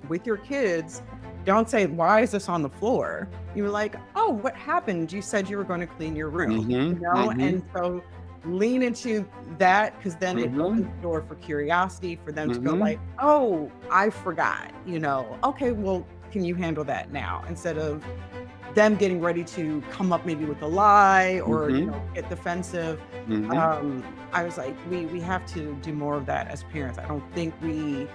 with your kids, don't say, "Why is this on the floor?" You're like, "Oh, what happened? You said you were going to clean your room," Mhm, mhm, And so lean into that because then it mhm, opens the door for curiosity for them to go mhm, like, "Oh, I forgot," "Okay, well, can you handle that now?" Instead of them getting ready to come up maybe with a lie or, mhm, get defensive. mhm. I was like, we have to do more of that as parents. I don't think we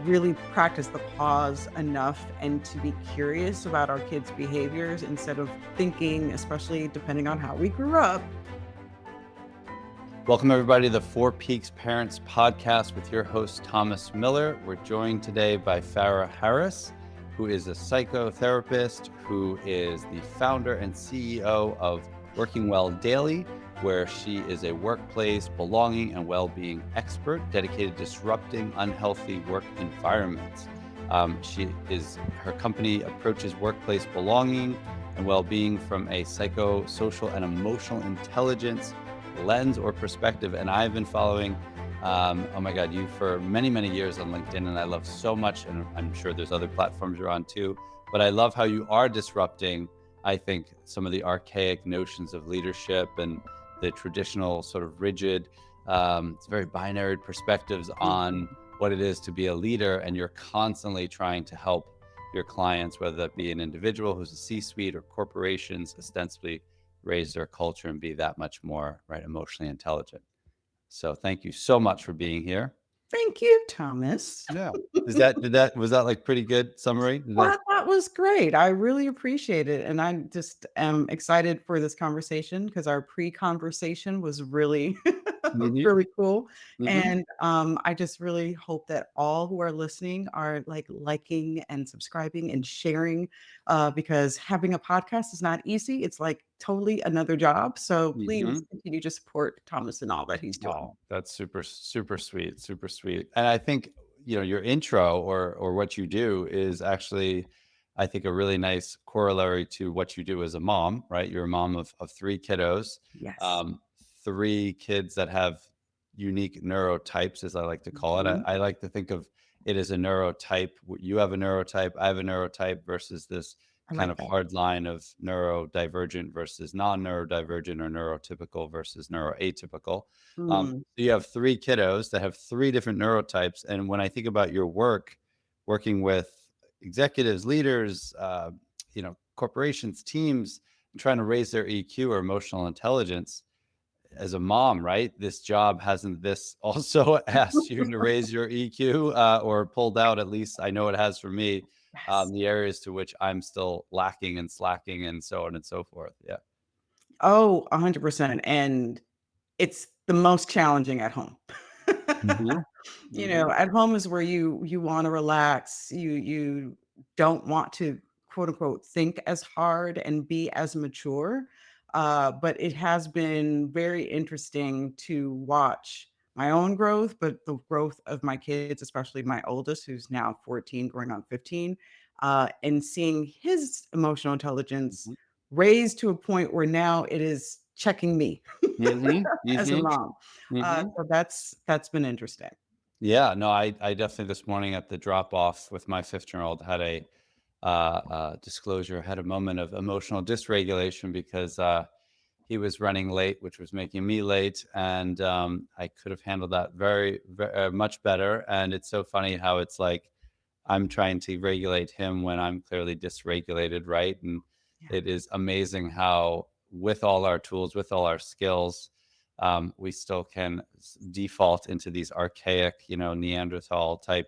really practice the pause enough and to be curious about our kids' behaviors instead of thinking, especially depending on how we grew up. Welcome, everybody, to the Four Peaks Parents Podcast with your host, Thomas Miller. We're joined today by Farah Harris, who is a psychotherapist, who is the founder and CEO of Working Well Daily, where she is a workplace belonging and well-being expert dedicated to disrupting unhealthy work environments. Her company approaches workplace belonging and well-being from a psychosocial and emotional intelligence lens or perspective. And I've been following, oh my God, you for many, many years on LinkedIn. And I love so much, and I'm sure there's other platforms you're on too, but I love how you are disrupting, I think, some of the archaic notions of leadership and the traditional sort of rigid, it's very binary perspectives on what it is to be a leader. And you're constantly trying to help your clients, whether that be an individual who's a C-suite or corporations, ostensibly raise their culture and be that much more emotionally intelligent. So thank you so much for being here. Thank you, Thomas. Yeah. Was that like pretty good summary? Did that? Well, that was great. I really appreciate it. And I just am excited for this conversation because our pre-conversation was really, Mhm, really cool. mhm. And I just really hope that all who are listening are like liking and subscribing and sharing because having a podcast is not easy. It's like totally another job. So please Mhm. continue to support Thomas and all that he's doing. Oh, that's super, super sweet, super sweet. And I think, your intro or what you do is actually, I think, a really nice corollary to what you do as a mom, right? You're a mom of three kiddos, Yes. um, three kids that have unique neurotypes, as I like to call it. I, Mhm. I like to think of it as a neurotype. You have a neurotype, I have a neurotype versus this I kind like of that. hard line of neurodivergent versus non-neurodivergent or neurotypical versus neuroatypical. Mm, So you have three kiddos that have three different neurotypes. And when I think about your work, working with executives, leaders, corporations, teams, and trying to raise their EQ or emotional intelligence, as a mom, right? This job hasn't this also asked you to raise your EQ or pulled out? At least I know it has for me. yes. The areas to which I'm still lacking and slacking, and so on and so forth. Yeah. Oh, 100%, and it's the most challenging at home. Hmm. Hmm. At home is where you wanna relax, you don't want to, quote, unquote, "think as hard and be as mature," but it has been very interesting to watch my own growth, but the growth of my kids, especially my oldest, who's now 14 going on 15, and seeing his emotional intelligence raised to a point where now it is checking me Hmm. as a Hmm. mom. Hmm. So that's been interesting. Yeah, no, I definitely this morning at the drop off with my 15-year-old had a disclosure, had a moment of emotional dysregulation because he was running late, which was making me late, and I could have handled that very much better. And it's so funny how it's like I'm trying to regulate him when I'm clearly dysregulated, right? And Yeah. it is amazing how, with all our tools, with all our skills, we still can default into these archaic, Neanderthal type,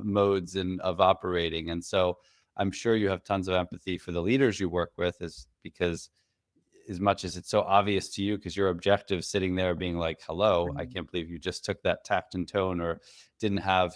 modes and of operating. And so I'm sure you have tons of empathy for the leaders you work with, is because as much as it's so obvious to you because you're objective sitting there being like, hello, I Right. can't believe you just took that tact and tone or didn't have,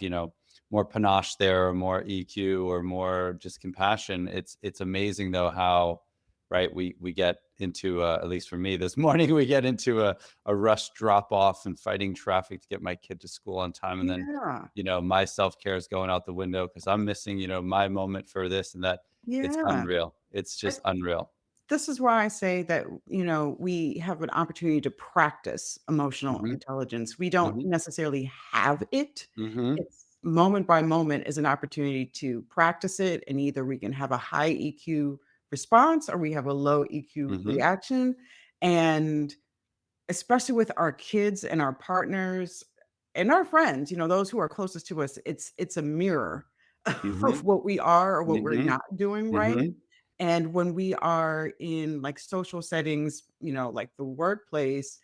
more panache there or more EQ or more just compassion. It's amazing though how, right, we get into at least for me this morning, we get into a rush drop off and fighting traffic to get my kid to school on time. And then, Yeah. my self-care is going out the window because I'm missing, my moment for this and that. It's Yeah. unreal. It's But just unreal. this is why I say that, we have an opportunity to practice emotional Mhm. intelligence. We don't Mhm. necessarily have it. Mhm. moment by moment is an opportunity to practice it, and either we can have a high EQ response or we have a low EQ Mhm. reaction. And especially with our kids and our partners and our friends, those who are closest to us, it's a mirror of Mhm. what we are or what we're Mhm. not doing right. Mhm. And when we are in like social settings, like the workplace,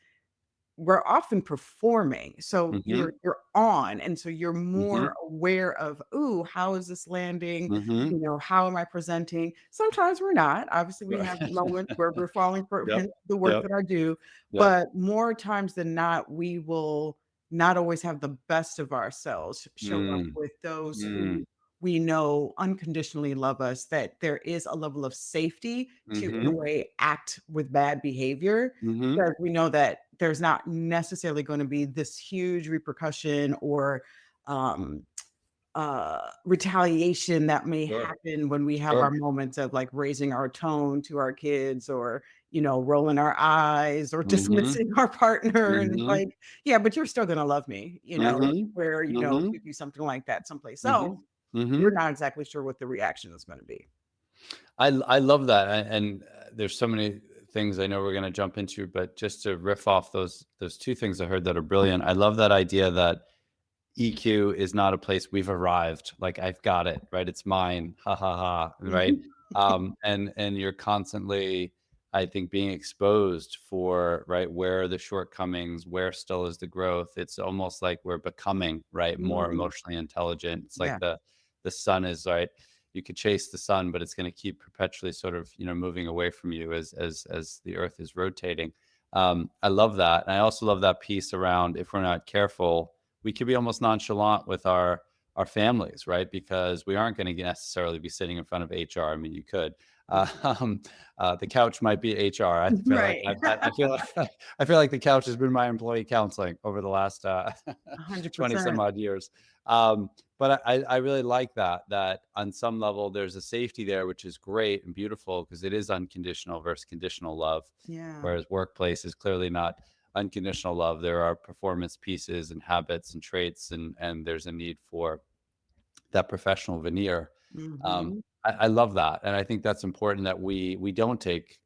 we're often performing. So Mhm. you're on, and so you're more Mhm. aware of, "Ooh, how is this landing? Mhm. How am I presenting?" Sometimes we're not. Obviously, we have moments where we're falling for Yep. the work Yep. that I do, Yep. but more times than not, we will not always have the best of ourselves show up Mm. with those Mm. who we know unconditionally love us, that there is a level of safety to, in a Mhm. way, act with bad behavior, Mhm. because we know that there's not necessarily gonna be this huge repercussion or, um, retaliation that may Sure. happen when we have our Sure. moments of, like, raising our tone to our kids or, rolling our eyes or Mhm. dismissing our partner and, Mhm. like, "Yeah, but you're still gonna love me," Mhm. where, Mhm. if you do something like that someplace else, Mhm. you're Mhm. not exactly sure what the reaction is gonna be. I love that, and there's so many things I know we're gonna jump into, but just to riff off those 2 things I heard that are brilliant. I love that idea that EQ is not a place we've arrived, like, "I've got it, right? It's mine, ha, ha, ha," right? Mhm. And you're constantly, I think, being exposed for, right, where are the shortcomings, where still is the growth. It's almost like we're becoming, right, more Mm, emotionally intelligent. It's like yeah. the sun is, right? You could chase the sun, but it's gonna keep perpetually sort of, moving away from you as the earth is rotating. I love that, and I also love that piece around if we're not careful, we could be almost nonchalant with our families, right? Because we aren't going to necessarily be sitting in front of HR. I mean, you could. Um, the couch might be HR. I feel like Right. I feel like I feel like the couch has been my employee counseling over the last 20 some 100%. odd years. But I really like that on some level there's a safety there, which is great and beautiful because it is unconditional versus conditional love, Yeah. whereas workplace is clearly not unconditional love. There are performance pieces and habits and traits, and there's a need for that professional veneer. Mhm. I love that, and I think that's important that we don't take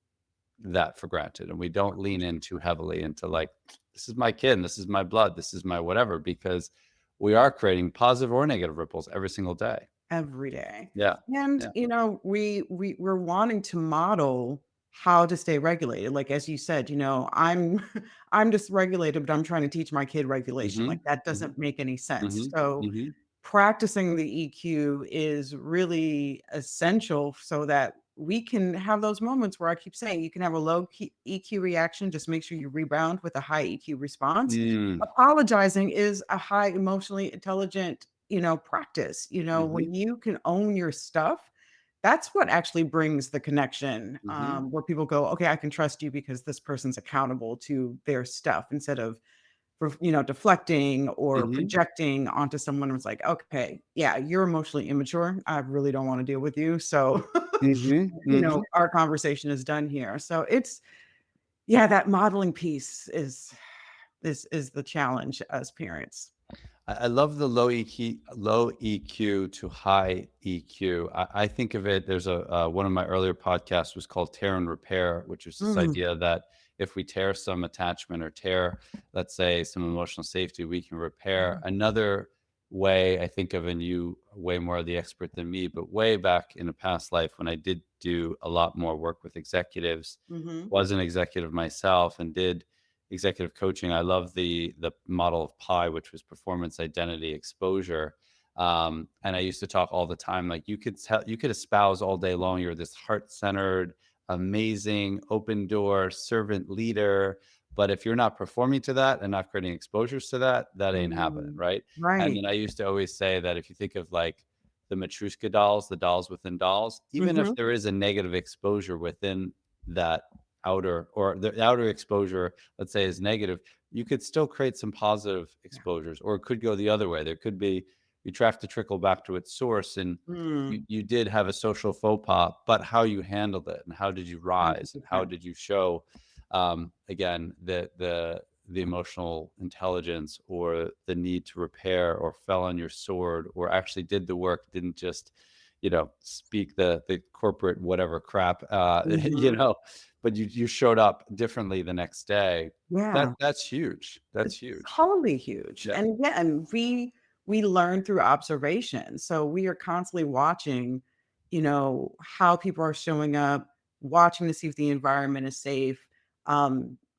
that for granted, and we don't lean in too heavily into like, this is my kid, and this is my blood, this is my whatever, because we are creating positive or negative ripples every single day. Every day. Yeah, And, yeah. we're wanting to model how to stay regulated. Like, as you said, I'm I'm dysregulated, but I'm trying to teach my kid regulation. Hmm. Like, that Hmm. doesn't make any sense. Hmm. So, Hmm. practicing the EQ is really essential so that we can have those moments where I keep saying you can have a low EQ reaction, just make sure you rebound with a high EQ response. Mm. Apologizing is a high emotionally intelligent, practice. Hmm. When you can own your stuff, that's what actually brings the connection, Hmm. where people go, okay, I can trust you because this person's accountable to their stuff instead of deflecting or Hmm. projecting onto someone who's like, "Okay, yeah, you're emotionally immature. I really don't wanna deal with you, so, Hmm. Hmm. our conversation is done here." So it's yeah, that modeling piece is the challenge as parents. I love the low EQ to high EQ. I think of it. There's a one of my earlier podcasts was called Tear and Repair, which is this Mm, idea that if we tear some attachment or tear, let's say, some emotional safety, we can repair. yeah. Another way I think of, and you are way more the expert than me, but way back in a past life when I did do a lot more work with executives, Mhm. was an executive myself, and did executive coaching. I love the model of PI, which was performance identity exposure. And I used to talk all the time, like you could espouse all day long, you're this heart-centered, amazing, open door servant leader. But if you're not performing to that and not creating exposures to that, that ain't happening, Mm. right? And Right. then I used to always say that if you think of like the Matryoshka dolls, the dolls within dolls, even if Mhm. there is a negative exposure within that outer, or the outer exposure, let's say, is negative, you could still create some positive Yeah. exposures, or it could go the other way. There could be, you try to trickle back to its source, and Mm. you did have a social faux pas, but how you handled it and how did you rise and how 100%. did you show, again, the the emotional intelligence or the need to repair, or fell on your sword, or actually did the work, didn't just, speak the corporate whatever crap, Mhm. but you showed up differently the next day. Yeah. That's huge. That's It's huge. totally huge, Yeah. and yeah, and we learn through observation, so we are constantly watching, how people are showing up, watching to see if the environment is safe,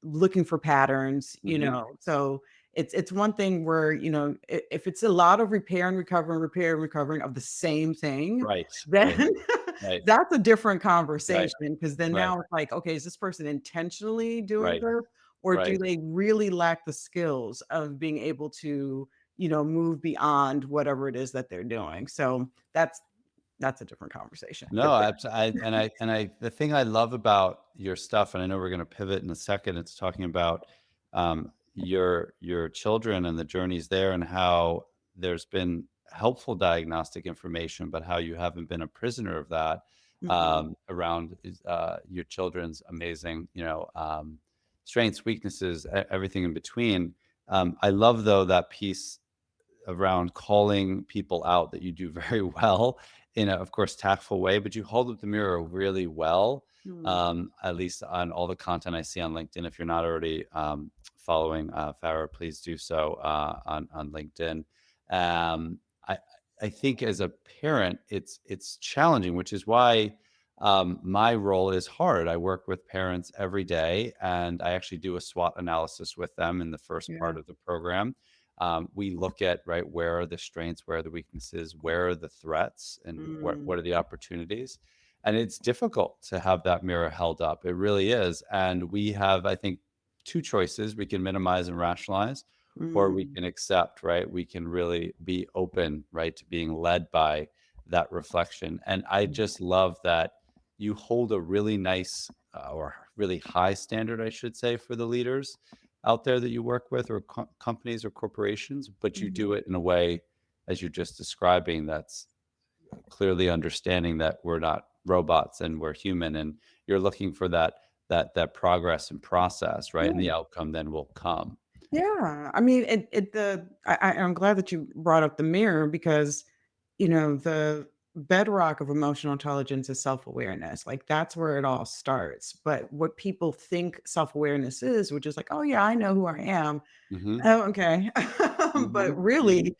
looking for patterns, Hmm. so it's one thing where, if it's a lot of repair and recovering of the same thing, Right. Right. then Right. that's a different Right. conversation because then Right. now it's like, okay, is this person intentionally doing Right. this? Or do Right. they really lack the skills of being able to, move beyond whatever it is that they're doing? So that's a different conversation for No, sure. the thing I love about your stuff, and I know we're going to pivot in a second. It's talking about your children and the journeys there, and how there's been helpful diagnostic information, but how you haven't been a prisoner of that, Mhm. around your children's amazing, strengths, weaknesses, everything in between. I love though that piece around calling people out that you do very well in a, of course, tactful way, but you hold up the mirror really well. Mm. At least on all the content I see on LinkedIn. If you're not already following Farah, please do so on LinkedIn. Um, I I think as a parent, it's challenging, which is why my role is hard. I work with parents every day, and I actually do a SWOT analysis with them in the first Yeah. part of the program. We look at, right, where are the strengths, where are the weaknesses, where are the threats, and Mm. what are the opportunities. And it's difficult to have that mirror held up. It really is. And we have, I think, two choices. We can minimize and rationalize, or we Mm. can accept, right? We can really be open, right, to being led by that reflection. And I just love that you hold a really nice, or really high standard, I should say, for the leaders out there that you work with, or companies or corporations, but you do Mhm. it in a way, as you're just describing, that's clearly understanding that we're not robots and we're human, and you're looking for that progress and process, right? And the Yeah. outcome then will come. Yeah. I mean, I'm glad that you brought up the mirror because, the bedrock of emotional intelligence is self-awareness. Like that's where it all starts. But what people think self-awareness is, which is like, oh yeah, I know who I am. Hmm. Oh, okay. But Hmm. Hmm. really,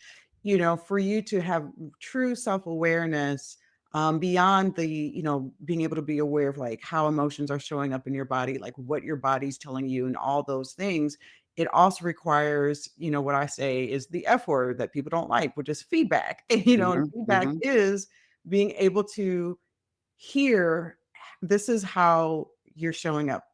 for you to have true self-awareness, beyond the, being able to be aware of like how emotions are showing up in your body, like what your body's telling you and all those things, it also requires, what I say is the F word that people don't like, which is feedback. And Hmm. feedback Hmm. is being able to here, this is how you're showing up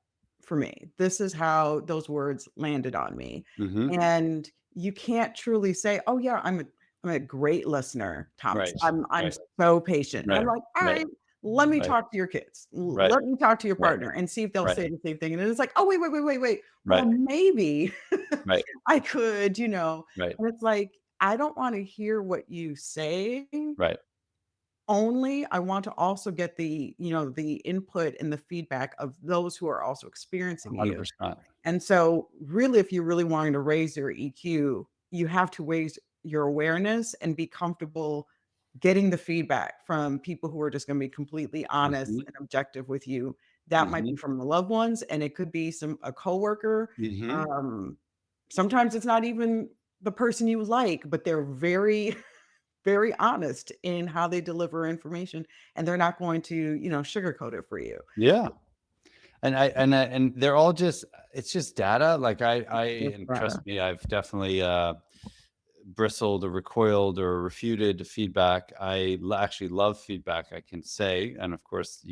for me. This is how those words landed on me. Hmm. And you can't truly say, "Oh yeah, I'm a great listener, Thomas. Right. I'm Right. so patient." And I'm Right. like, "All Right. right, let me Right. talk to your kids. Right. Let me talk to your Right. partner and see if they'll Right. say the same thing." And then it's like, "Oh, wait, wait, wait, wait, wait. Well, Right. maybe Right. I could, Right. And it's like, I don't want to hear what you say Right. only. I want to also get the input and the feedback of those who are also experiencing you. 100%. And so really, if you're really wanting to raise your EQ, you have to raise your awareness and be comfortable getting the feedback from people who are just gonna be completely honest Hmm. and objective with you. That might be Hmm. from the loved ones, and it could be a coworker. Hmm. Um, Sometimes it's not even the person you like, but they're very very honest in how they deliver information, and they're not going to, sugarcoat it for you. Yeah. And they're all just, it's just data. Like It's and data. trust me, I've definitely bristled or recoiled or refuted feedback. Actually love feedback, I can say. And of course,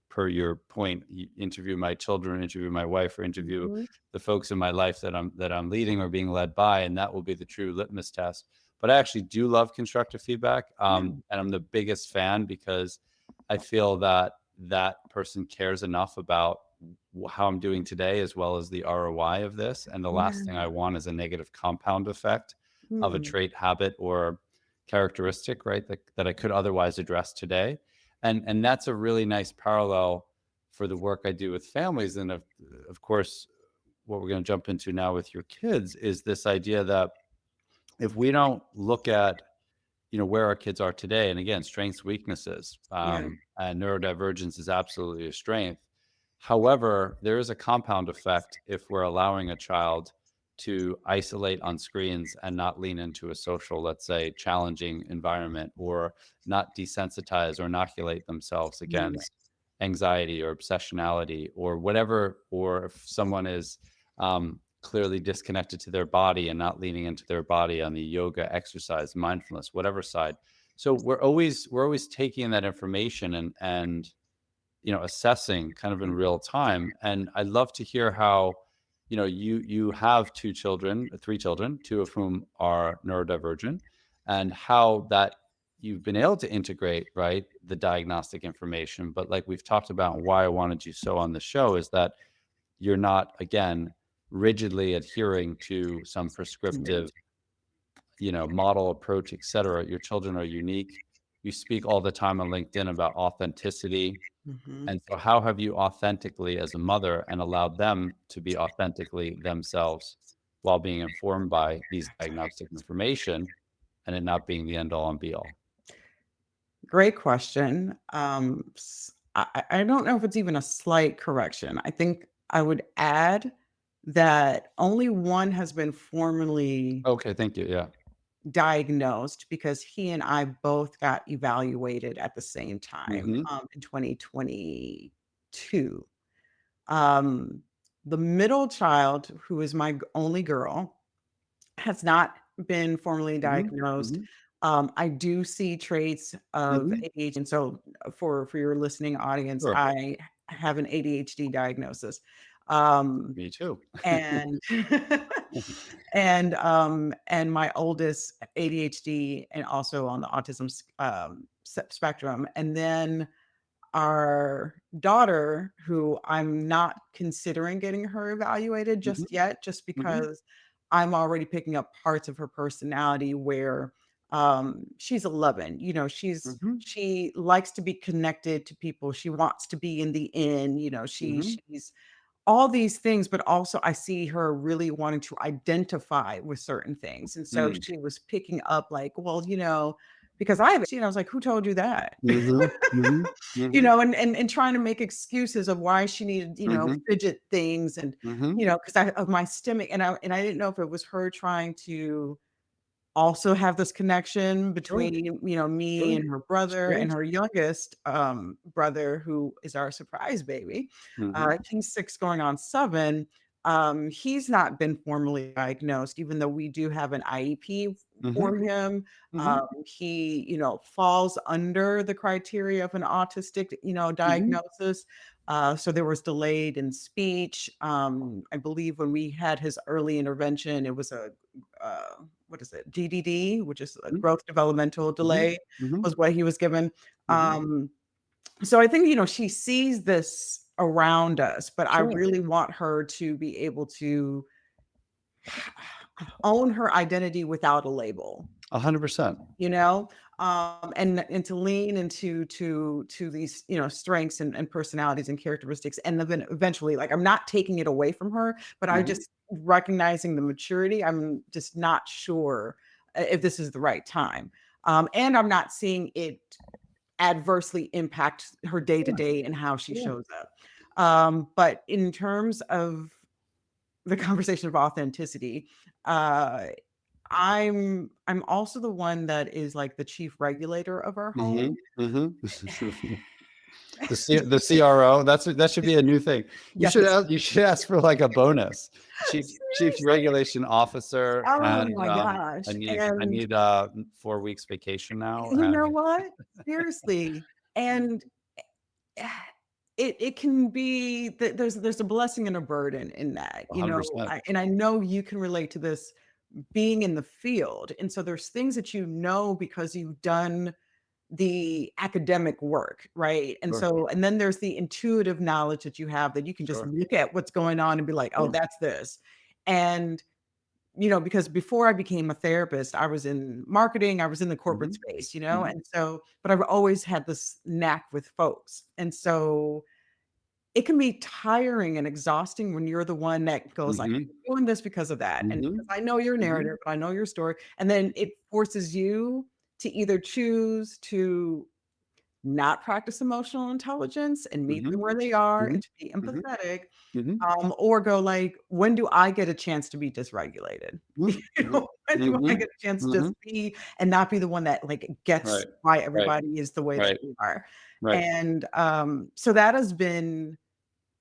per your point, you interview my children, interview my wife, or interview Mhm. the folks in my life that I'm leading or being led by, and that will be the true litmus test. But I actually do love constructive feedback, Yeah. and I'm the biggest fan, because I feel that that person cares enough about how I'm doing today, as well as the ROI of this. And the last thing Yeah. I want is a negative compound effect of a Mm. trait, habit, or characteristic, right? That I could otherwise address today. And that's a really nice parallel for the work I do with families. And of course, what we're going to jump into now with your kids is this idea that if we don't look at, where our kids are today, and again, strengths, weaknesses, Yeah. and neurodivergence is absolutely a strength. However, there is a compound effect if we're allowing a child to isolate on screens and not lean into a social, let's say, challenging environment, or not desensitize or inoculate themselves Right. against anxiety or obsessionality or whatever, or if someone is clearly disconnected to their body and not leaning into their body on the yoga, exercise, mindfulness, whatever side. So we're always taking that information and assessing kind of in real time. And I'd love to hear how, you have three children, two of whom are neurodivergent, and how that you've been able to integrate, right, the diagnostic information. But like we've talked about, and why I wanted you so on the show is that you're not, again, rigidly adhering to some prescriptive, model approach, et cetera. Your children are unique. You speak all the time on LinkedIn about authenticity. Mhm. And so how have you authentically as a mother and allowed them to be authentically themselves while being informed by these diagnostic information and it not being the end all and be all? Great question. I don't know if it's even a slight correction. I think I would add that only one has been formally Okay, thank you. Yeah. diagnosed because he and I both got evaluated at the same time, Mhm. in 2022. Um, the middle child, who is my only girl, has not been formally Mhm. diagnosed. Mhm. I do see traits of Mhm. ADHD, and so for your listening audience, Sure. I have an ADHD diagnosis. Um, Me too. and and my oldest ADHD and also on the autism spectrum. And then our daughter, who I'm not considering getting her evaluated Mhm. just yet, just Mhm. because I'm already picking up parts of her personality where she's 11. Mhm. She likes to be connected to people. She wants to be in the inn. Mhm. She's all these things, but also I see her really wanting to identify with certain things. And so Mm. she was picking up like, well, because I have ADHD, and I was like, who told you that? Mhm. Mhm. Mhm. And trying to make excuses of why she needed, Mhm. fidget things and, Mhm. because I of my stomach, and I didn't know if it was her trying to also have this connection Sure. between, me Sure. and her brother Sure. and her youngest, brother, who is our surprise baby. Mhm. He's 6 going on 7. He's not been formally diagnosed, even though we do have an IEP Mhm. for him. Mhm. He, falls under the criteria of an autistic, Mhm. diagnosis. So there was delayed in speech. I believe when we had his early intervention, it was what is it? DDD, which is a Mhm. growth developmental Mhm. delay, Mhm. was what he was given. Mhm. Um, so I think, she sees this around us, but I Sure. really want her to be able to own her identity without a label. 100%. you know and to lean into these strengths and personalities and characteristics, and then eventually, like, I'm not taking it away from her, but I Mhm. just recognizing the maturity. I'm just not sure if this is the right time, and I'm not seeing it adversely impact her day to Sure. day and how she Sure. shows up. But in terms of the conversation of authenticity, uh I'm also the one that is, like, the chief regulator of our home. Mhm. Mhm. The CRO, that should be a new thing. Yes. You should ask for, like, a bonus. Chief Seriously. regulation officer, Oh and, my I gosh, and need, 4 weeks vacation now, you know and what? Seriously, and it can be that there's a blessing and a burden in that, 100%. I know you can relate to this being in the field, and so there's things that because you've done the academic work, right? And Sure. so, and then there's the intuitive knowledge that you have that you can just Sure. look at what's going on and be like, "Oh, Sure. that's this." And, because before I became a therapist, I was in marketing, I was in the corporate Mhm. space, Mhm. and so, but I've always had this knack with folks. And so it can be tiring and exhausting when you're the one that goes like, Mhm. "I'm doing this because of that, and because Mhm. I know your Mhm. narrative, I know your story," and then it forces you to either choose to not practice emotional intelligence and meet them Mhm. where they are and Mhm. to be Mhm. empathetic, Mhm. or go like, "When do I get a chance to be dysregulated?" Mhm. You Mhm. know, when do I Mhm. get a chance to just Mhm. be and not be the one that, like, gets Right. why Right. everybody is the way that Right. they are? Right. And, so that has been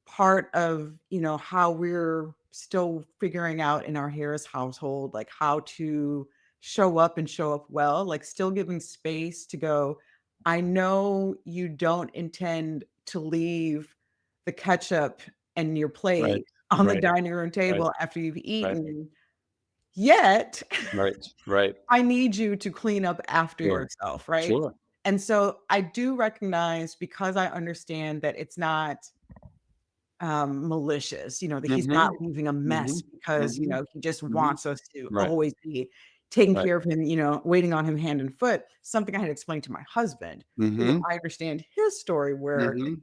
part of, how we're still figuring out in our Harris household, like, how to show up and show up well, like, still giving space to go, "I know you don't intend to leave the ketchup and your Right. plate on the Right. dining room Right. table after you've Right. eaten, yet Right. Right. I need you to clean up after Sure. yourself," right? Sure. And so I do recognize because I understand that it's not malicious, that he's not Mhm. leaving a mess Mhm. because, Mhm. he just Mhm. wants us to Right. always be taking Right. care of him, waiting on him hand and foot. Something I had explained to my husband, who Mhm. I understand his story where, Mhm.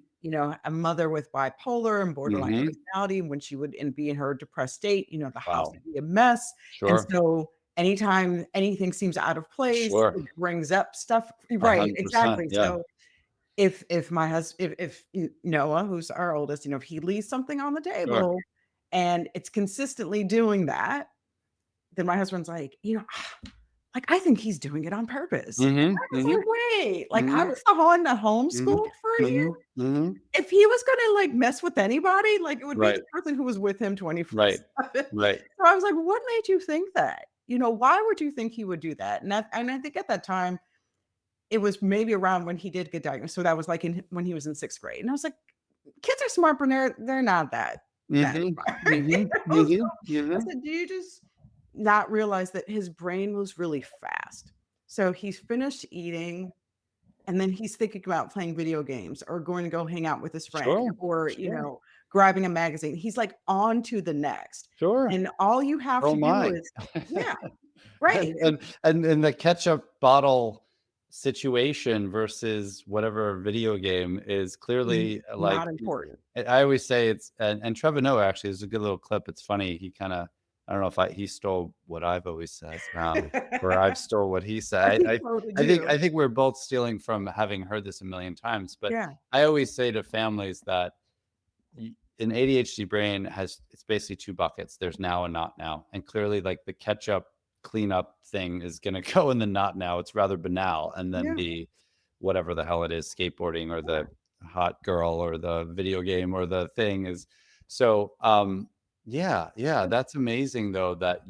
a mother with bipolar and borderline Mhm. personality, when she would be in her depressed state, the house Wow. would be a mess. And Sure. so anytime anything seems out of place, Sure. it brings up stuff. Right, 100%. exactly. Yeah. So if my husband if Noah, who's our oldest, if he leaves something on the Sure. table and it's consistently doing that, then my husband's like, like, "I think he's doing it on purpose." Mhm. I was Mhm. like, "Wait, like, I Mhm. was the one that Mhm. homeschooled for a year. Mhm. Mhm. If he was gonna, like, mess with anybody, like, it would be Right. the person who was with him Right. 24/7." Right. So I was like, "What made you think that? Why would you think he would do that?" And I think at that time, it was maybe around when he did get diagnosed, so that was, like, when he was in 6th grade, and I was like, "Kids are smart, but they're not that Mhm. smart." Mhm. So Mhm. I Mhm. said, "Do you just not realize that his brain was really fast?" So he's finished eating, and then he's thinking about playing video games or going to go hang out with his friend Sure. or, Sure. grabbing a magazine. He's, like, on to the next, Sure. and all you have Oh to do my. is yeah, right. And the ketchup bottle situation versus whatever video game is clearly, like, Not important. I always say it's and Trevor Noah actually is a good little clip. It's funny. He kinda I don't know if he stole what I've always said, or I've stole what he said. I I totally I think do. I think we're both stealing from having heard this a million times, but Yeah. I always say to families that an ADHD brain has it's basically two buckets. There's now and not now. And clearly, like the ketchup cleanup thing is going to go in the not now. It's rather banal. And then Yeah. the whatever the hell it is, skateboarding or the hot girl or the video game or the thing is. So, yeah, yeah, that's amazing though that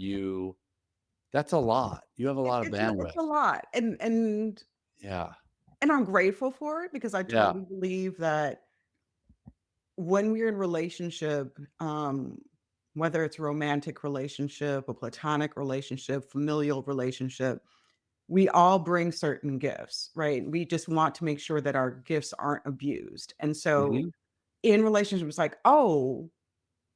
that's a lot. You have a It lot of it's a bandwidth. lot, Yeah. and I'm grateful for it because I Yeah. totally believe that when we're in relationship, whether it's a romantic relationship, a platonic relationship, familial relationship, we all bring certain gifts, right? We just want to make sure that our gifts aren't abused. And so Hmm. in relationships, it's like, oh,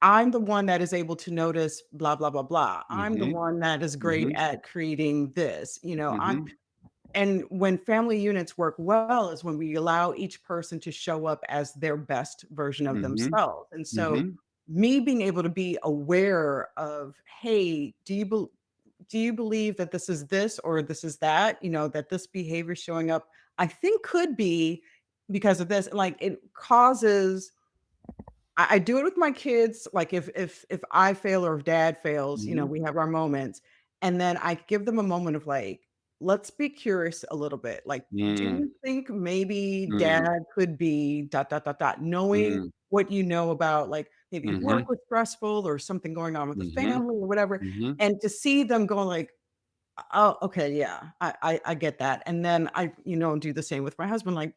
I'm the one that is able to notice blah, blah, blah, blah. I'm the Hmm. one that is great Hmm. at creating this. I'm Hmm. And when family units work well is when we allow each person to show up as their best version of Hmm. themselves. And so Hmm. me being able to be aware of, hey, do you believe that this is this or this is that, that this behavior showing up, I think could be because of this. Like it causes I do it with my kids, like, if I fail or if dad fails, Hmm. we have our moments, and then I give them a moment of, like, "Let's be curious a little bit, like, do Mm, you think maybe mm, dad could be dot, dot, dot, dot," knowing mm, what you know about, like, maybe mhm, work was stressful or something going on with the mhm, family or whatever, mhm, and to see them going like, "Oh, okay, yeah, I get that," and then I, do the same with my husband, like,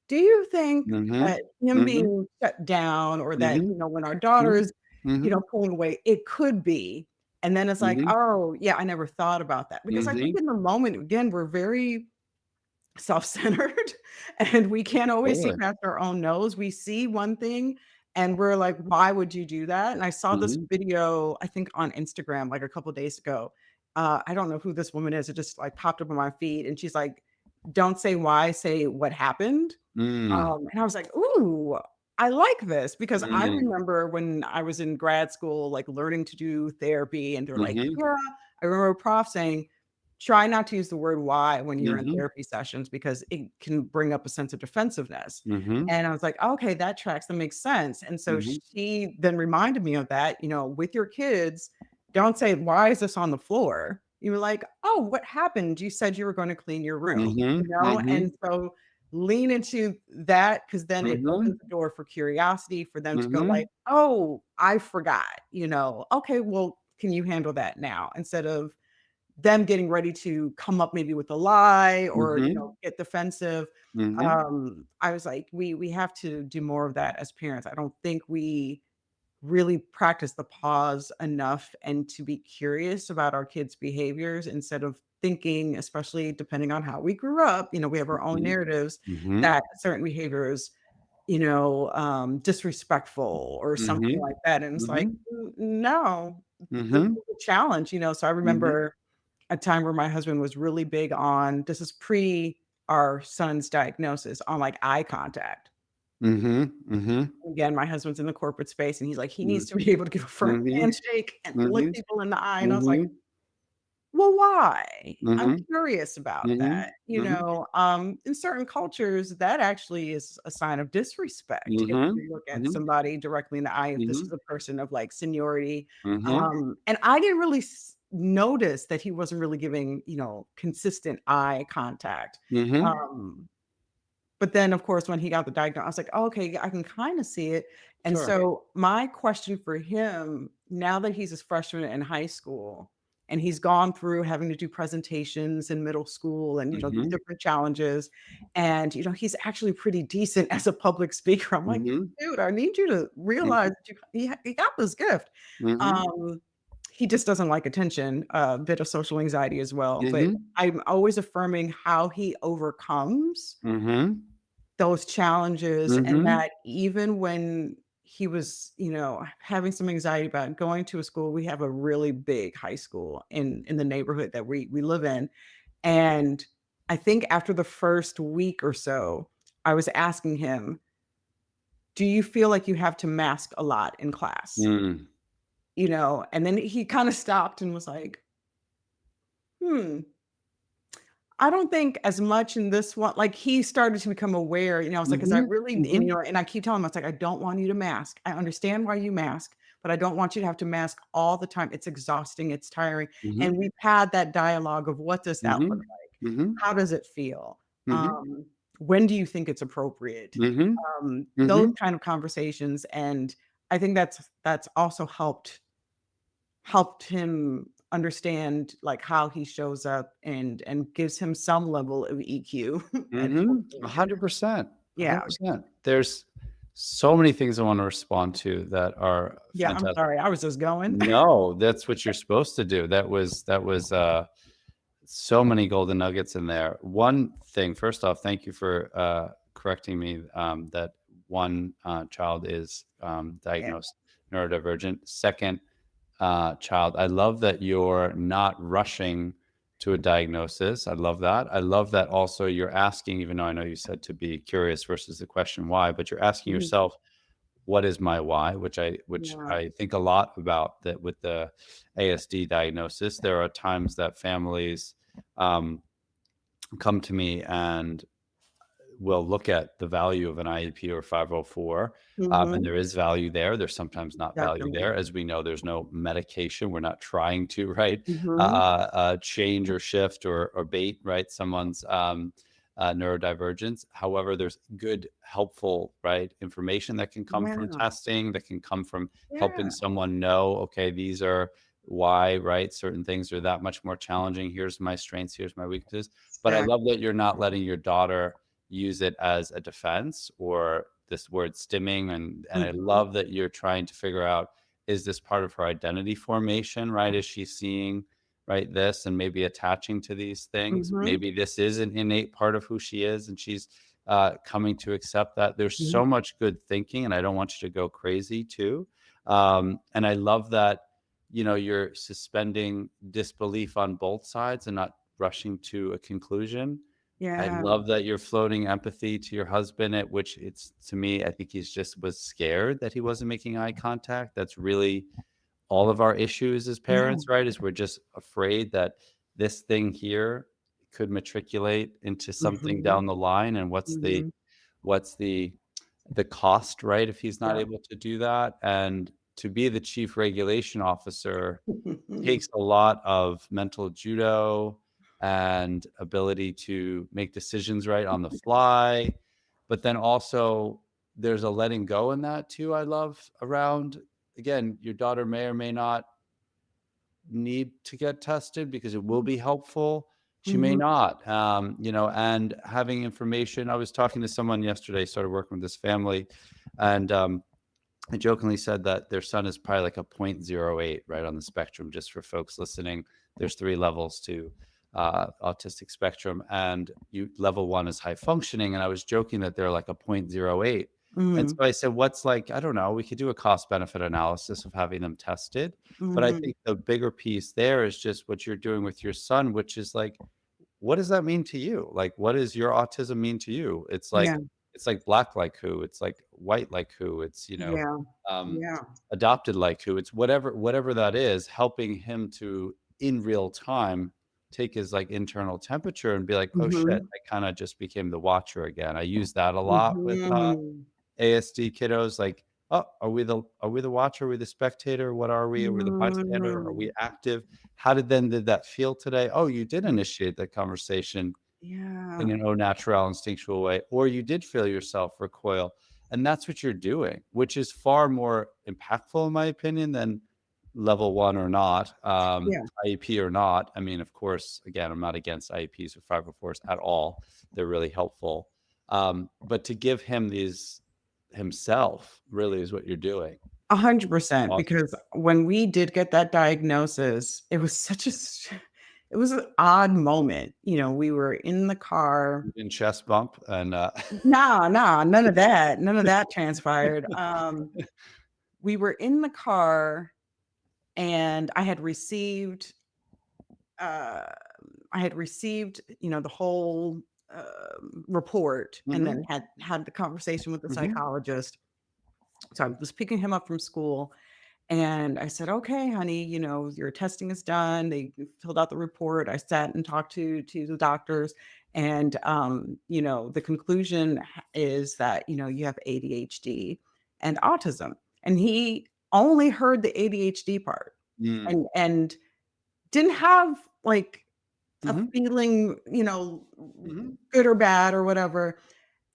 do you think mhm, that him mhm, being shut down or that, mhm, when our daughter mhm, is, mhm, pulling away, it could be, and then it's like, mhm, "Oh, yeah, I never thought about that," because I think mhm. in the moment, again, we're very self-centered and we can't always see Totally. past our own nose. We see one thing and we're like, "Why would you do that?" And I saw this Mhm, video, I think on Instagram, like a couple days ago. I don't know who this woman is. It just like popped up on my feed and she's like, "Don't say why, say what happened." mm, And I was like, "Ooh." I like this because I Mm. remember when I was in grad school, like, learning to do therapy, and they're like, Mhm. "Yeah." I remember a prof saying, "Try not to use the word 'why' when you're in Mhm. therapy sessions because it can bring up a sense of defensiveness." Mhm. And I was like, "Okay, that tracks, that makes sense." And so Mhm. she then reminded me of that, with your kids, don't say, "Why is this on the floor?" You were like, "Oh, what happened? You said you were gonna clean your room," Mhm. And Mhm. so lean into that because then it opens Mhm. the door for curiosity for them to go like, Mhm. "Oh, I forgot," "Okay, well, can you handle that now?" Instead of them getting ready to come up maybe with a lie or, Mhm. get defensive. Mhm. I was like, we have to do more of that as parents. I don't think we really practice the pause enough and to be curious about our kids' behaviors instead of thinking, especially depending on how we grew up, we have our own Mhm. narratives Mhm. that certain behaviors, disrespectful or something Mhm. like that. And it's like, Mhm. No, this Mhm. is a challenge, So I Mhm. remember a time where my husband was really big on this is pre our son's diagnosis on like eye contact. Mhm. Mhm. Again, my husband's in the corporate space, and he's like, he needs Mhm. to be able to give a firm Mhm. handshake and look Mhm. people in the eye, and I was like, Mhm. "Well, why?" I'm Mhm. curious about that, Mhm. Mhm. in certain cultures, that actually is a sign of disrespect if Mhm. you look at Mhm. somebody directly in the eye, if this is Mhm. a person of, like, seniority, Mhm. and I didn't really notice that he wasn't really giving, consistent eye contact, Mhm. um but then, of course, when he got the diagnosis, I was like, "Oh, okay, I can kinda see it." And Sure. so my question for him, now that he's a freshman in high school and he's gone through having to do presentations in middle school and, these Mhm. different challenges, and, he's actually pretty decent as a public speaker. I'm like, Mhm. "Dude, I need you to realize Mhm. that you got this gift." Mhm. Um, he just doesn't like attention, a bit of social anxiety as well, but Mhm. I'm always affirming how he overcomes Mhm. those challenges and Mhm. that even when he was, having some anxiety about going to a school, we have a really big high school in the neighborhood that we live in, and I think after the first week or so, I was asking him, "Do you feel like you have to mask a lot in class?" Mm. And then he kinda stopped and was like, "Hmm." I don't think as much in this one like, he started to become aware, I was like, "Is that Mhm. really" and, Mhm. and I keep telling him, I was like, "I don't want you to mask. I understand why you mask, but I don't want you to have to mask all the time. It's exhausting, it's tiring." Mhm. And we've had that dialogue of what does that look Mhm. like? Mhm. How does it feel? Mhm. When do you think it's appropriate? Mhm. Those Mhm. kind of conversations, and I think that's also helped him understand, like, how he shows up and gives him some level of EQ at Mhm. 14. 100%. Yeah. 100%. There's so many things I wanna respond to that are Yeah, I'm fantastic. sorry, I was just going. No, that's what you're supposed to do. That was so many golden nuggets in there. One thing, first off, thank you for correcting me that one child is Yeah. diagnosed neurodivergent. Second child, I love that you're not rushing to a diagnosis. I love that. I love that also you're asking, even though I know you said to be curious versus the question why, but you're asking Mhm. yourself, what is my why, which Yeah. I think a lot about that with the ASD diagnosis. There are times that families um, come to me and will look at the value of an IEP or 504, and Mhm. there is value there. There's sometimes not value Definitely. there. As we know, there's no medication. We're not trying to, right, Mhm. change or shift or bait, right, someone's neurodivergence. However, there's good, helpful, right, information that can come from Yeah. testing, that can come from helping Yeah. someone know, okay, these are why, right, certain things are that much more challenging. Here's my strengths, here's my weaknesses. But I love Exactly. that you're not letting your daughter use it as a defense or this word stimming, and I Mhm. love that you're trying to figure out, is this part of her identity formation, right? Is she seeing, right, this and maybe attaching to these things? Mhm. Maybe this is an innate part of who she is and she's coming to accept that. There's Mhm. so much good thinking, and I don't want you to go crazy too. And I love that, you're suspending disbelief on both sides and not rushing to a conclusion. I Yeah. love that you're floating empathy to your husband, at which it's to me, I think he's just was scared that he wasn't making eye contact. That's really all of our issues as Yeah. parents, right? Is we're just afraid that this thing here could matriculate into something Mhm. down the line, and Mhm. what's the cost, right, if he's not Yeah. able to do that. And to be the chief regulation officer takes a lot of mental judo and ability to make decisions right on the fly. But then also there's a letting go in that too, I love around, again, your daughter may or may not need to get tested because it will be helpful. She may Mhm. not, and having information. I was talking to someone yesterday, started working with this family, and I jokingly said that their son is probably like a point zero 0.08, right on the spectrum. Just for folks listening, there's 3 levels to autistic spectrum, and level 1 is high functioning. And I was joking that they're like a point zero 0.08. And so Mhm. I said, what's like, I don't know, we could do a cost benefit analysis of having them tested. But I Mhm. think the bigger piece there is just what you're doing with your son, which is like, what does that mean to you? Like, what does your autism mean to you? Yeah. It's like black like who, it's like white like who, it's, Yeah. um, Yeah. adopted like who, it's whatever that is, helping him to in real time take his like internal temperature and be like, oh shit, Mhm. I kind of just became the watcher again. I use that a lot with Mhm. ASD kiddos, like, "Oh, are we the watcher? Are we the spectator? What are we? Are we the bystander? Are we Mhm. active? How did that feel today? Oh, you did initiate that conversation Yeah. in an au naturel, instinctual way, or you did feel yourself recoil." And that's what you're doing, which is far more impactful, in my opinion, than level 1 or not, Yeah. IEP or not. I mean, of course, again, I'm not against IEPs or 504s at all. They're really helpful. But to give him these himself really is what you're doing. 100% Awesome. because when we did get that diagnosis, it was such a it was an odd moment. We were in the car. You didn't chest bump and, Nah, nah, none of that. None of that transpired. We were in the car and uh I had received, the whole report and Mhm, then had the conversation with the mhm, psychologist. So I was picking him up from school. And I said, "Okay, honey, your testing is done." They filled out the report. I sat and talked to the doctors, and the conclusion is that you have ADHD and autism. And he only heard the ADHD part, mm, and didn't have like a mhm, feeling, mhm, good or bad or whatever.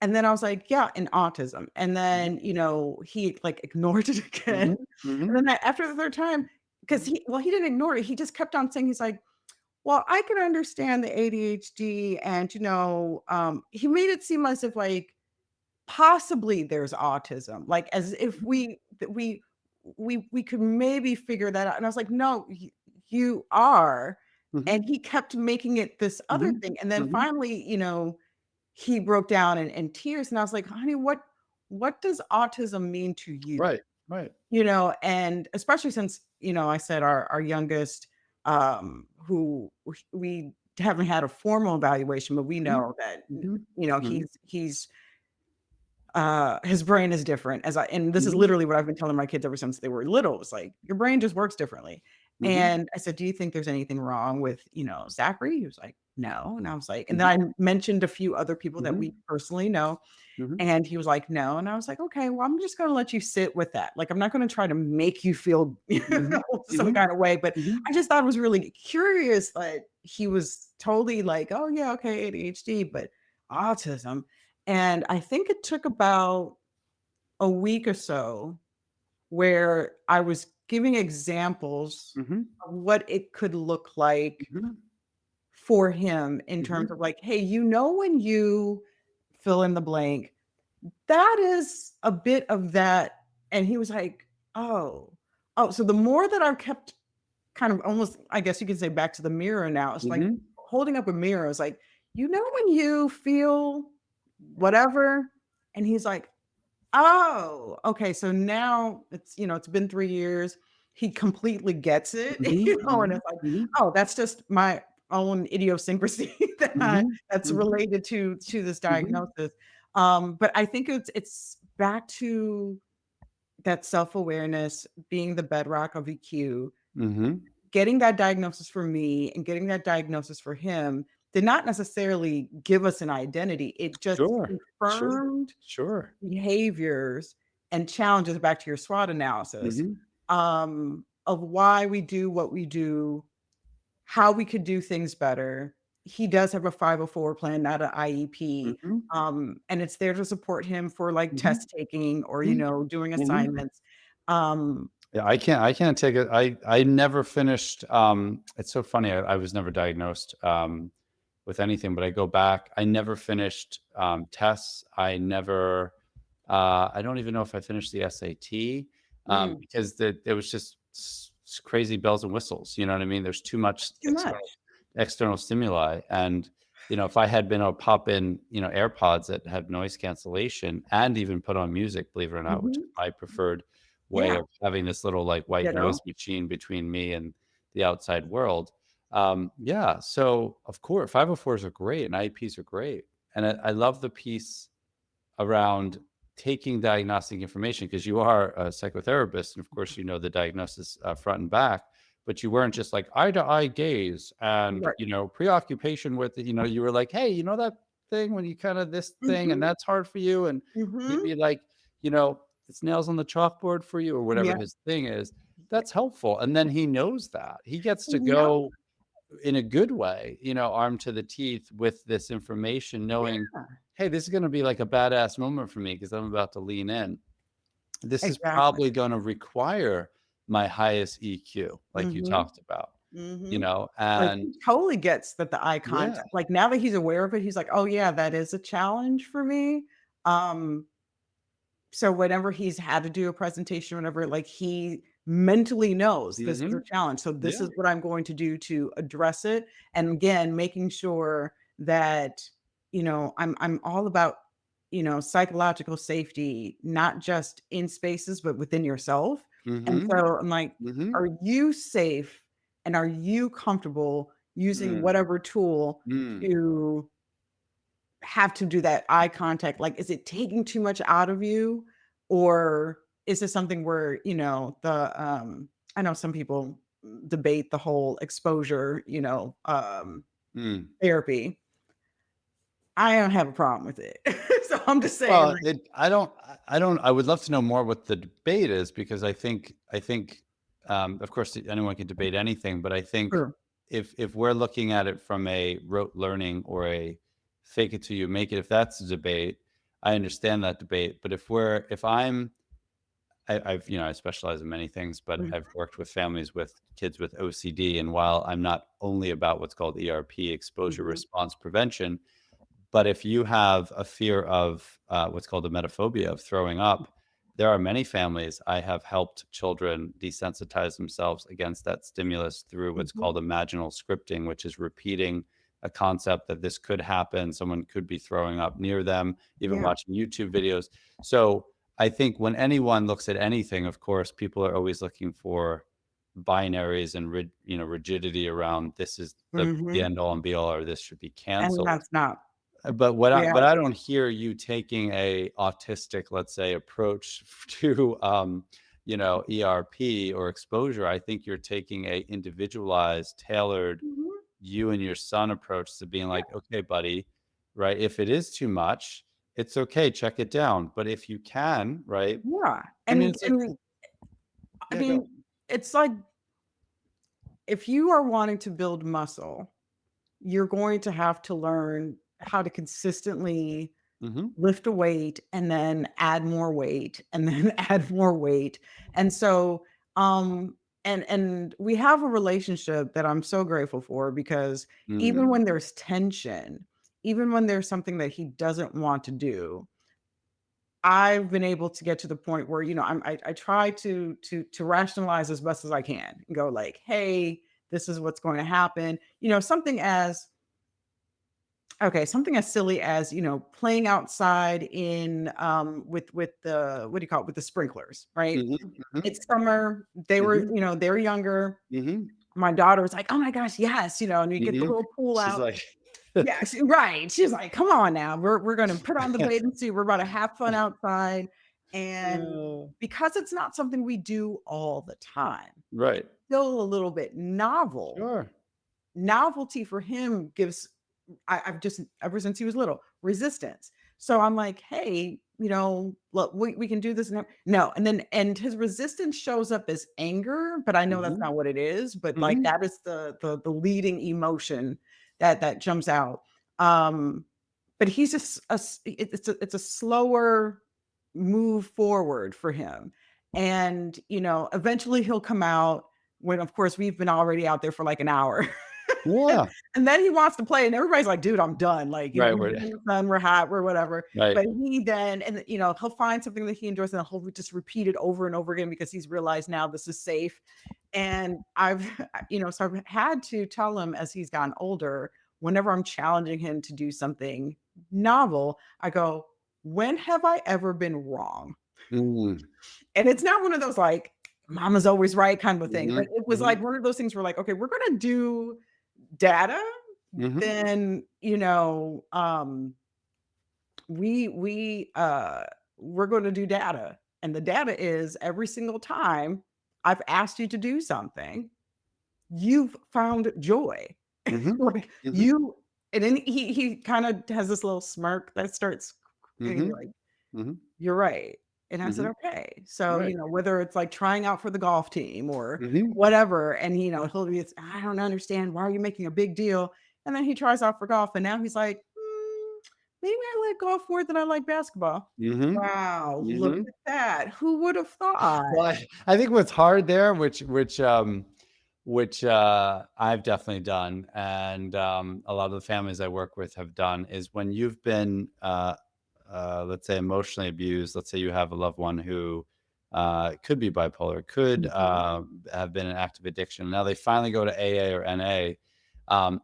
And then I was like, "Yeah, in autism." And mhm, then, he, like, ignored it again. mhm, And mhm, then after the 3rd time, because mhm, he didn't ignore it, he just kept on saying, he's like, "Well, I can understand the ADHD," and, he made it seem as if, like, possibly there's autism, like, as if mhm, we could maybe figure that out. And I was like, "No, you are." mhm, And he kept making it this other mhm, thing. And then mhm. finally, he broke down in tears, and I was like, "Honey, what does autism mean to you?" Right, right. And especially since, I said our youngest, who we haven't had a formal evaluation, but we Mhm, know that, mhm, mhm, his brain is different, and this is mhm, literally what I've been telling my kids ever since they were little. It's like, "Your brain just works differently." mhm, And I said, "Do you think there's anything wrong with, Zachary?" He was like, "No." And I was like, and then mhm, I mentioned a few other people that we mhm, personally know, mhm, and he was like, "No." And I was like, "Okay, well, I'm just gonna let you sit with that. Like, I'm not gonna try to make you feel, mhm, some mhm, kind of way." But mhm, I just thought it was really curious that he was totally like, "Oh, yeah, okay, ADHD, but autism." And I think it took about a week or so where I was giving examples mhm, of what it could look like mhm, for him in terms mhm, of like, "Hey, when you fill in the blank, that is a bit of that." And he was like, "Oh, oh." So the more that I've kept kind of almost, I guess you could say, back to the mirror now, it's like mhm, holding up a mirror. It's like, when you feel whatever?" And he's like, "Oh, okay." So now it's been 3 years. He completely gets it, mhm, and mhm, it's like, mhm, "Oh, that's just my own idiosyncrasy Mhm. that's Mhm. related to this Mhm. diagnosis. But I think it's back to that self-awareness being the bedrock of EQ. Mhm. Getting that diagnosis for me and getting that diagnosis for him did not necessarily give us an identity. It just Sure. Sure. confirmed Sure. behaviors and challenges, back to your SWOT analysis, Mhm. of why we do what we do, how we could do things better. He does have a 504 plan, not an IEP, Mhm. and it's there to support him for, like, Mhm. test taking or, Mhm. doing Mhm. assignments. Um Yeah, I can't take it. I never finished, it's so funny, I was never diagnosed, with anything, but I go back, I never finished, tests. I don't even know if I finished the SAT, mm, because there was just crazy bells and whistles, you know what I mean? There's too much it's too much. external stimuli, and, if I had been able to pop in, AirPods that had noise cancellation and even put on music, believe it or not, which is Mhm. my preferred way Yeah, of having this little, like, white noise ditto. machine between me and the outside world. Yeah, so, of course, 504s are great and IEPs are great, and I love the piece around taking diagnostic information, because you are a psychotherapist, and of course you know the diagnosis, front and back, but you weren't just like eye to eye gaze and, Right. preoccupation with it. You were like, hey, that thing when you kind of this thing and Mhm, that's hard for you, and mhm. maybe, like, it's nails on the chalkboard for you, or whatever Yeah, his thing is. That's helpful, and then he knows that he gets to no, go in a good way, armed to the teeth with this information, knowing, yeah, hey, this is going to be like a badass moment for me because I'm about to lean in. This is exactly. probably going to require my highest EQ, like you Mhm, talked about, mhm. Like, and he totally gets that the eye yeah. contact, like, now that he's aware of it, he's like, "Oh, yeah, that is a challenge for me." Um So whenever he's had to do a presentation, whenever, like, he mentally knows this is a Hmm. challenge, so this Yeah. is what I'm going to do to address it, and again, making sure that, I'm all about, psychological safety, not just in spaces, but within yourself, and Hmm. so I'm like, Hmm. "Are you safe, and are you comfortable using Mm. whatever tool Mm. to have to do that eye contact? Like, is it taking too much out of you? Or is it something where, I know some people debate the whole exposure, Mm. therapy. I don't have a problem with it. So I'm just saying, Well, like, I would love to know more what the debate is, because I think, of course, anyone can debate anything, but I think sure. if we're looking at it from a rote learning or a fake it till you make it, if that's a debate, I understand that debate. But if I'm, I specialize in many things, but Mm, I've worked with families with kids with OCD, and while I'm not only about what's called ERP, exposure mhm. response prevention, but if you have a fear of, what's called a metaphobia of throwing up, there are many families I have helped children desensitize themselves against that stimulus through what's Mhm. called imaginal scripting, which is repeating a concept that this could happen. Someone could be throwing up near them, even Yeah. watching YouTube videos. So I think when anyone looks at anything, of course, people are always looking for binaries and rigidity around this is the Mhm. end all and be all, or this should be And canceled. that's not But I reality. don't hear you taking a autistic, let's say, approach to, ERP or exposure. I think you're taking a individualized, tailored, Mhm. you and your son approach to being Yeah. like, "Okay, buddy, right? If it is too much, it's okay, check it down. But if you can, right?" Yeah. I mean, And it's like, and I yeah, go. mean, it's like, if you are wanting to build muscle, you're going to have to learn how to consistently Mhm. lift a weight and then add more weight and then add more weight. And so, and we have a relationship that I'm so grateful for, because even Mm. when there's tension, even when there's something that he doesn't want to do, I've been able to get to the point where, I try to rationalize as best as I can and go like, "Hey, this is what's going to happen." Something as Okay, something as silly as, playing outside in, with the what do you call it? With the sprinklers, right? Mhm, mhm, It's summer, they were mhm, they're younger. mhm. my daughter was like, "Oh my gosh, yes," and you get the Mhm. little pool She's out. like Yeah, right. She's like, "Come on now. We're gonna put on the bathing suit. We're about to have fun outside." And Oh, because it's not something we do all the time, it's right. still a little bit novel. Sure. Novelty for him gives I've just ever since he was little, resistance. So I'm like, "Hey, look, we can do this now." No, and his resistance shows up as anger, but I know that's Mhm. not what it is, but, like, Mhm. that is the leading emotion that jumps out. Um, but he's just a s it's a slower move forward for him, and, eventually he'll come out when, of course, we've been already out there for, like, an hour. And Yeah. and then he wants to play, and everybody's like, "Dude, I'm done." Like, Right, we've we're been in the sun, we're hot, we're whatever. right. But he then and, he'll find something that he enjoys, and he'll just repeat it over and over again because he's realized now this is safe. And I've, so I've had to tell him as he's gotten older, whenever I'm challenging him to do something novel, I go, "When have I ever been wrong?" Mm. And it's not one of those like, mama's always right kind of thing, but Mhm. it was like Mhm. one of those things where like, okay, we're gonna do data, Mhm. then, we we're gonna do data. And the data is every single time I've asked you to do something, you've found joy. Mhm. Like, Mhm. you and then he kinda has this little smirk that starts and he's Mhm. like, Mhm. "You're right." And I said, Mhm. "Okay." So, Right. whether it's like trying out for the golf team or Mhm. whatever, and, he'll be, "I don't understand. Why are you making a big deal?" And then he tries out for golf, and now he's like, maybe I like golf more than I like basketball." Mhm. Wow, look Mhm. at that. Who would have thought? Well, I think what's hard there, which I've definitely done, and a lot of the families I work with have done, is when you've been, let's say, emotionally abused. Let's say you have a loved one who could be bipolar, could Mhm. have been in active addiction. Now they finally go to AA or NA.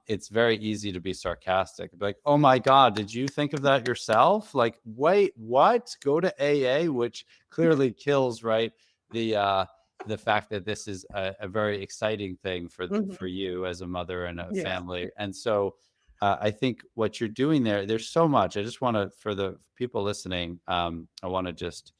It's very easy to be sarcastic, be like, "Oh my God, did you think of that yourself? Like, wait, what? Go to AA," which clearly kills, right? The uh, the fact that this is a very exciting thing for Mhm. you as a mother and a Yeah. family. And so I think what you're doing there, there's so much. I just want to, for the people listening, I want to just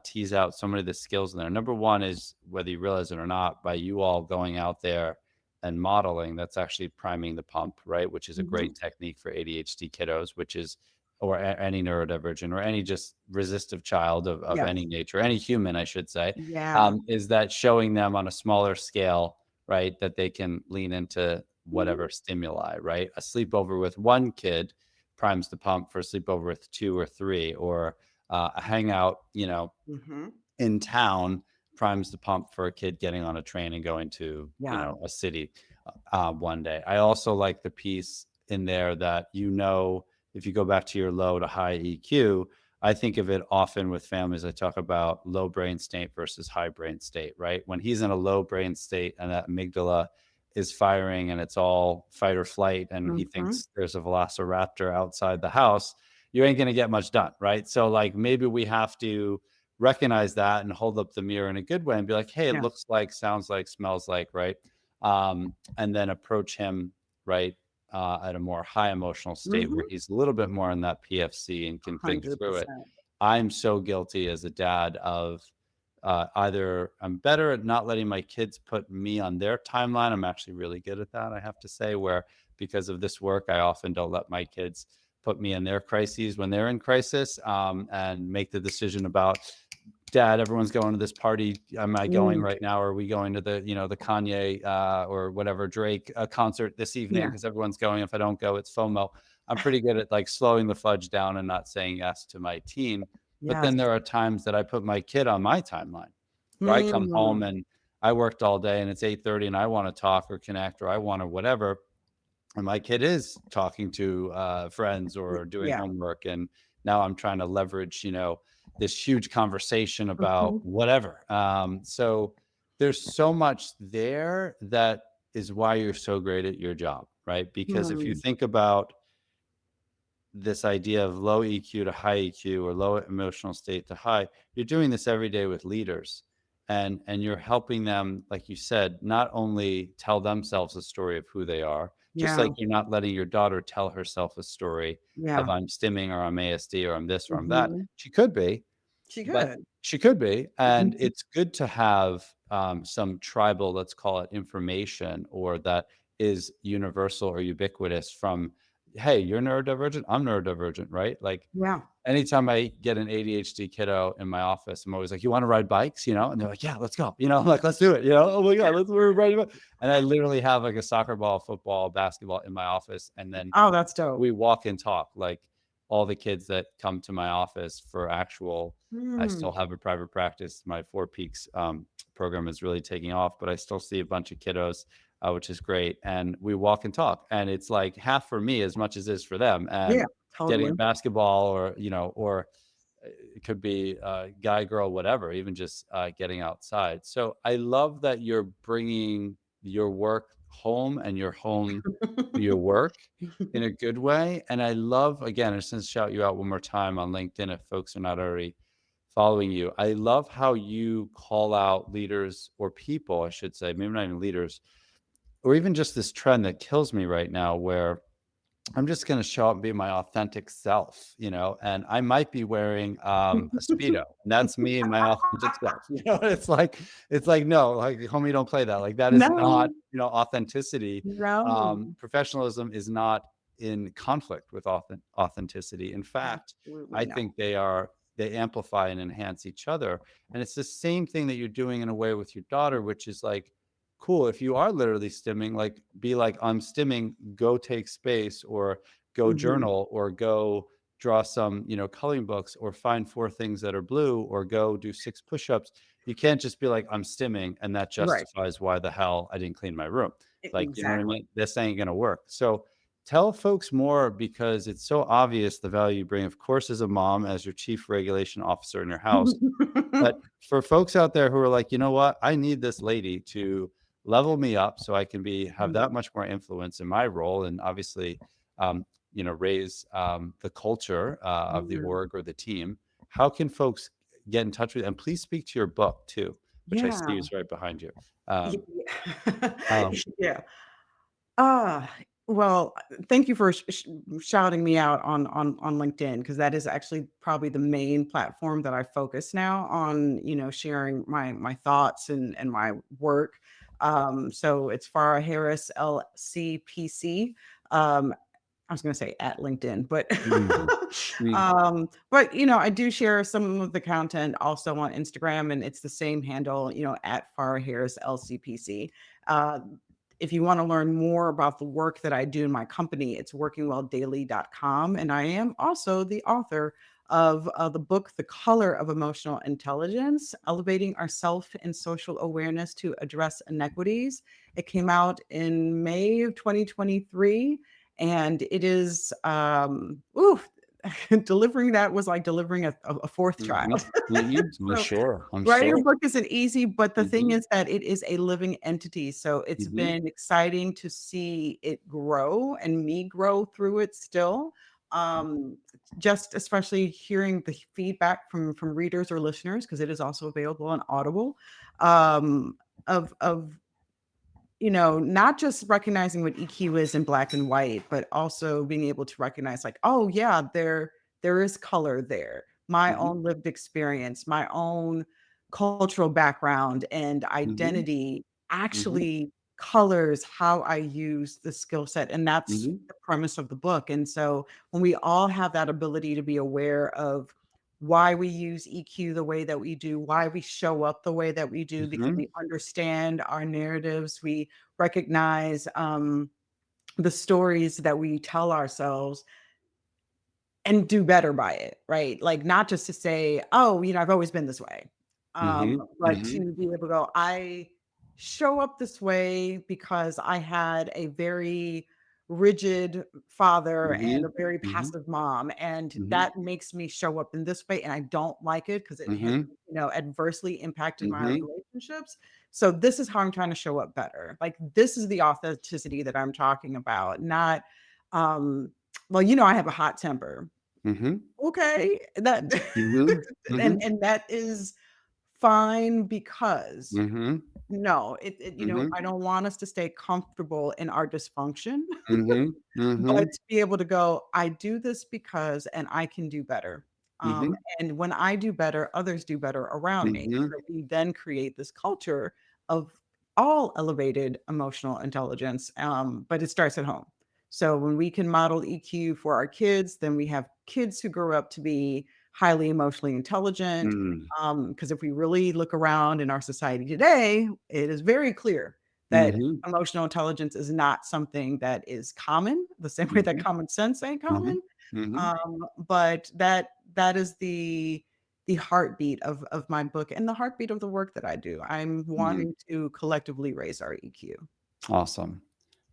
tease out so many of the skills in there. Number one is, whether you realize it or not, by you all going out there and modeling, that's actually priming the pump, right? Which is a Mhm. great technique for ADHD kiddos, which is, or any neurodivergent, or any just resistive child of any Yes. nature, any human, I should say, Yeah. is that showing them on a smaller scale, right? That they can lean into Mhm. whatever stimuli, right? A sleepover with one kid primes the pump for a sleepover with two or three, or a hangout, Mhm. in town primes the pump for a kid getting on a train and going to, Yeah. a city one day. I also like the piece in there that, if you go back to your low to high EQ, I think of it often with families. I talk about low brain state versus high brain state, right? When he's in a low brain state and that amygdala is firing and it's all fight or flight, and he Mhm. thinks there's a velociraptor outside the house, you ain't going to get much done, right? So, like, maybe we have to recognize that and hold up the mirror in a good way and be like, "Hey, it Yeah. looks like, sounds like, smells like," right? And then approach him, right, at a more high emotional state where Mhm. he's a little bit more in that PFC and can think through it. 100%. I'm so guilty as a dad of, either I'm better at not letting my kids put me on their timeline. I'm actually really good at that, I have to say, where because of this work, I often don't let my kids put me in their crises when they're in crisis, and make the decision about, "Dad, everyone's going to this party. Am I going Mm. right now? Or are we going to the Kanye or whatever Drake concert this evening? Yeah. Because everyone's going. If I don't go, it's FOMO." I'm pretty good at like slowing the fudge down and not saying yes to my teen. But Yes. then there are times that I put my kid on my timeline, where I come home Mm. and I worked all day and it's 8:30 and I want to talk or connect or I want to whatever, and my kid is talking to friends or doing Yeah. homework, and now I'm trying to leverage, this huge conversation about Mhm. whatever. So there's so much there that is why you're so great at your job, right? Because if you Mm. think about this idea of low EQ to high EQ, or low emotional state to high, you're doing this every day with leaders. and you're helping them, like you said, not only tell themselves a story of who they are, just Yeah. like you're not letting your daughter tell herself a story of Yeah. I'm stimming or I'm ASD or I'm this or I'm that. Mhm. She could be, She but could. she could be, and Mhm. it's good to have, some tribal, let's call it, information, or that is universal or ubiquitous from, "Hey, you're neurodivergent, I'm neurodivergent," right? Like, Yeah. anytime I get an ADHD kiddo in my office, I'm always like, "You wanna ride bikes?" You know? And they're like, "Yeah, let's go." You know? I'm like, "Let's do it." You know? "Oh my god, we're riding bike." And I literally have, like, a soccer ball, football, basketball in my office, and then Oh, that's dope. we walk and talk, like, all the kids that come to my office for actual I Mm. still have a private practice. My Four Peaks, program is really taking off, but I still see a bunch of kiddos, which is great, and we walk and talk, and it's, like, half for me as much as it is for them, Yeah, and getting a totally. basketball or, or it could be, guy, girl, whatever, even just, getting outside. So I love that you're bringing your work home and your home to your work in a good way. And I love, again, I just want to shout you out one more time on LinkedIn if folks are not already following you. I love how you call out leaders or people, I should say, maybe not even leaders, or even just this trend that kills me right now where I'm just gonna show up and be my authentic self, and I might be wearing, a Speedo, and that's me and my authentic self, it's like, no, like, homie, don't play that, like, that is not, No, authenticity. no. Professionalism is not in conflict with authenticity. In fact, Absolutely I not. think they amplify and enhance each other, and it's the same thing that you're doing in a way with your daughter, which is like, cool, if you are literally stimming, like, be like, I'm stimming, go take space, or go Mhm. journal, or go draw some, coloring books, or find four things that are blue, or go do six push-ups. You can't just be like, I'm stimming, and that Right. justifies why the hell I didn't clean my room. Like, you know what I Exactly. mean? This ain't gonna work. So tell folks more, because it's so obvious the value you bring, of course, as a mom, as your chief regulation officer in your house. But for folks out there who are like, you know what, I need this lady to level me up so I can have Mhm. that much more influence in my role, and obviously, raise, the culture, of the Mhm. org or the team. How can folks get in touch with you? And please speak to your book too, which I see Yeah. is right behind you. Y Um, yeah. um, Yeah. Ah, well, thank you for shouting me out on LinkedIn, because that is actually probably the main platform that I focus now on, sharing my thoughts and my work. So it's Farah Harris, LCPC. I was gonna say at LinkedIn, but mm, mm, I do share some of the content also on Instagram, and it's the same handle, at Farah Harris LCPC. Uh, if you want to learn more about the work that I do in my company, it's workingwelldaily.com. And I am also the author of the book, The Color of Emotional Intelligence, Elevating Our Self and Social Awareness to Address Inequities. It came out in May of 2023, and it is, delivering that was like delivering a 4th mhm, child. mhm. I'm So, sure. I'm writing a sure. book isn't easy, but the thing Mhm, is that it is a living entity, so it's mhm, been exciting to see it grow and me grow through it still. Um, just especially hearing the feedback from readers or listeners, because it is also available on Audible, um, of not just recognizing what EQ is in black and white, but also being able to recognize like, "Oh, yeah, there is color there." My mhm, own lived experience, my own cultural background and mhm, identity mhm, actually colors how I use the skill set, and that's mhm, the premise of the book. And so when we all have that ability to be aware of why we use EQ the way that we do, why we show up the way that we do, because mhm, we understand our narratives, we recognize, the stories that we tell ourselves and do better by it, right? Like, not just to say, "Oh, I've always been this way," mhm, but mhm, to be able to go, "I show up this way because I had a very rigid father and mhm, a very mhm, passive mom, and mhm, that makes me show up in this way, and I don't like it because it has, mhm, adversely impacted my mhm, relationships. So this is how I'm trying to show up better." Like, this is the authenticity that I'm talking about, not, um, "Well, I have a hot temper." mhm, Okay, that mhm, mhm, and that is fine because Mhm. no, Mhm. I don't want us to stay comfortable in our dysfunction. Mhm. But Mhm. to be able to go, "I do this because and I can do better." Mhm. And when I do better, others do better around me. Mhm. So we then create this culture of all elevated emotional intelligence, but it starts at home. So when we can model EQ for our kids, then we have kids who grow up to be highly emotionally intelligent. Mm. Because if we really look around in our society today, it is very clear that Mhm. emotional intelligence is not something that is common, the same way that Mhm. common sense ain't Mhm. common. Mhm. But that is the heartbeat of my book and the heartbeat of the work that I do. I'm Mhm. wanting to collectively raise our EQ. Awesome.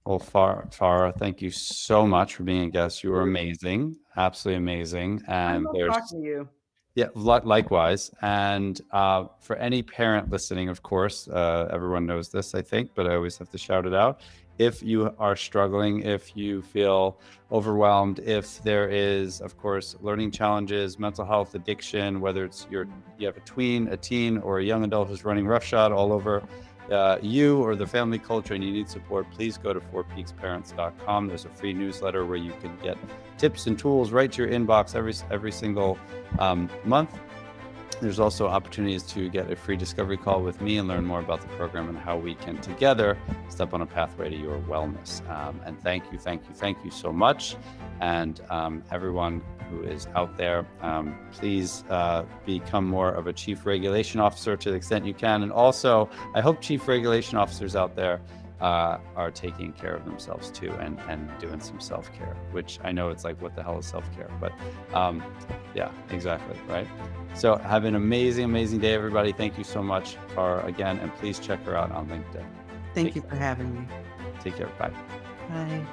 Well, Farah, thank you so much for being a guest. You were amazing, absolutely amazing. I And love there's talking to you. yeah, likewise. And for any parent listening, of course, everyone knows this, I think, but I always have to shout it out. If you are struggling, if you feel overwhelmed, if there is, of course, learning challenges, mental health, addiction, whether it's you have a tween, a teen, or a young adult who's running roughshod all over you or the family culture and you need support, please go to fourpeaksparents.com. There's a free newsletter where you can get tips and tools right to your inbox every single month. There's also opportunities to get a free discovery call with me and learn more about the program and how we can together step on a pathway to your wellness. And thank you so much. And everyone who is out there, please become more of a chief regulation officer to the extent you can. And also, I hope chief regulation officers out there are taking care of themselves too and doing some self-care, which I know it's like, what the hell is self-care? But yeah, exactly, right? So have an amazing day, everybody. Thank you so much, Farah, again, and please check her out on LinkedIn. Thank Take you care. for having me. Take care. Bye. Bye.